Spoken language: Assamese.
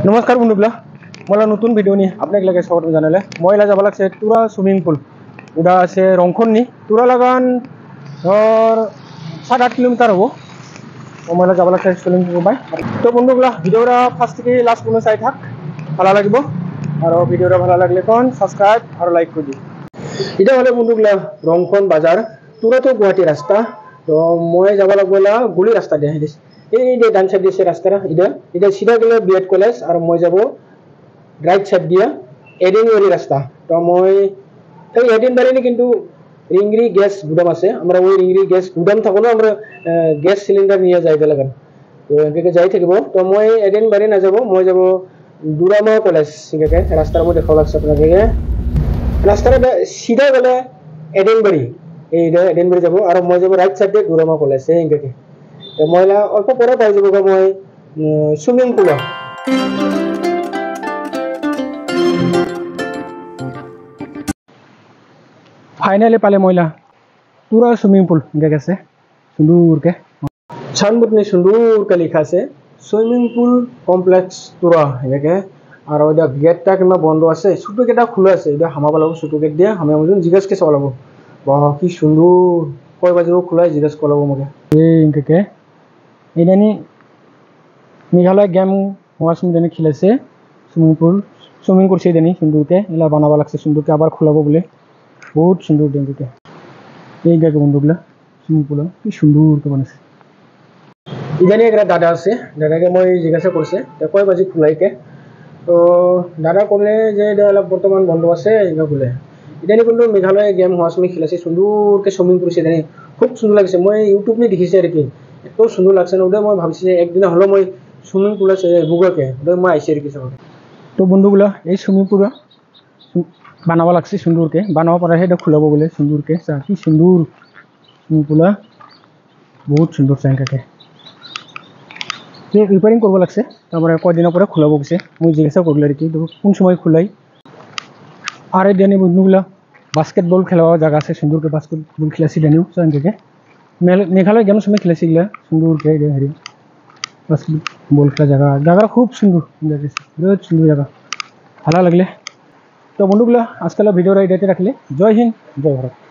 नमस्कार बंधुगला मला नतून भिडिओनी आपल्याक स्वागत जानाले मैं जाबा लागছে तुरा सुइमिंग पुल उदा आछे रंखननि तुरा लागान और 7-8 किलोमीटर हबो मैं जाबा लागছে सुइमिंग पुल बाय तो बंधुगला भिडिओटा फार्स्ट থেকে लास्ट পর্যন্ত চাই থাক ভালো লাগিব আর ভিডিওটা ভালো লাগলে কোন সাবস্ক্রাইব আর লাইক করে দিও এটা হলো বন্ধুগলা রংখন বাজার তুরা তো গুয়াহাটি রাস্তা তো মই যাবা লাগবলা গুলি রাস্তা দিয়ে দিছ এই যে ডান সাইড দিয়ে রাস্তাটা এটা সিধা গেলে বিএড কলেজ আর মই যাব রাইট সাইড দিয়া এডিনবাড়ি রাস্তা তো মই এই এডিনবাড়ি কিন্তু রিংরি গ্যাস গুদাম আছে আমরা ওই রিংরি গ্যাস গুদাম থাকলো আমরা গ্যাস সিলিন্ডার নিয়ে যাইতে লাগান তো এদিকে যাই থাকিব তো মই এডিনবাড়ি না যাব মই যাব দুরামা কলেজ সিঙ্গাকে রাস্তার মধ্যে দেখাও লাগছে আপনাকে রাস্তাটা সিধা গেলে এডিনবাড়ি এই এডিনবাড়ি যাব আর মই যাব রাইট সাইডে দুরামা কলেজ এই সিঙ্গাকে তো ময়লা অল্প পরে পাই যাব মই সুইমিং পুল फाइनली पाले मयला पूरा स्विमिंग पुल इनके से सुंदर के साइनबोर्ड में सुंदर के लिखा से स्विमिंग पुल कम्प्लेक्स तुरा इनके और ओदा गेट टा किमा बंद আছে ছোট গেটটা খোলা আছে এটা হামাবা লাগব ছোট গেট দিয়া আমি মজন জিজ্ঞাসা কে চালাবো বাহ কি সুন্দর কয় বাজে খোলা জিজ্ঞাসা করলাবো মগে এই ইনকে এদানি মেঘালয় গেম ওয়াশরুম দেনে খেলেছে সুইমিং করছে দেনি সুন্দরকে এলা বানাবা লাগছে সুন্দরকে আবার খোলাবো বলে बहुत सुंदर डेंगुके এই জায়গা বন্ধুগুলা সুইমিং পুল কি সুন্দর তো বানাইছে ইদানি একটা দাদা আছে দাদাকে মই জিজ্ঞাসা করছে তে কয় বাজি খুলাইকে তো দাদা কলে যে এটা বর্তমান বন্ধ আছে এটা বলে ইদানি কিন্তু মেঘালয় গেম ওয়াশরুম খেলেছে সুন্দরকে সুইমিং করছে দেনি খুব সুন্দর লাগছে মই ইউটিউব নি দেখিছে আর কি এত সুন্দর লাগছে না ওটা মই ভাবছি একদিন হলো মই সুইমিং পুল আছে বুগাকে ওটা মই আইছি আর কি তো বন্ধুগুলা এই সুইমিং পুল বানাবা লাগছে সুন্দরকে বানাবা পারে এটা খুলাবো বলে সুন্দরকে কি সুন্দর পুলা বহুত সুন্দর চাইকাকে রিপেয়ারিং করব লাগছে তারপরে কয়দিন পরে খুলাবো গেছে মই জিজ্ঞাসা করলে আর কি কোন সময় খুলাই আর এই দেনি বন্ধুগুলা বাস্কেটবল খেলার জায়গা আছে সুন্দরকে বাস্কেটবল খেলাছি দেনিও চাইকাকে মেঘালয় গেম সময় খেলাছিলা সুন্দরকে হেরি বাস্কেটবল খেলা জায়গা খুব সুন্দর বহুত সুন্দর জায়গা ভালো লাগলে तो बंधुगला आजकल भिडियो एटाते राखले जय हिंद जय भारत।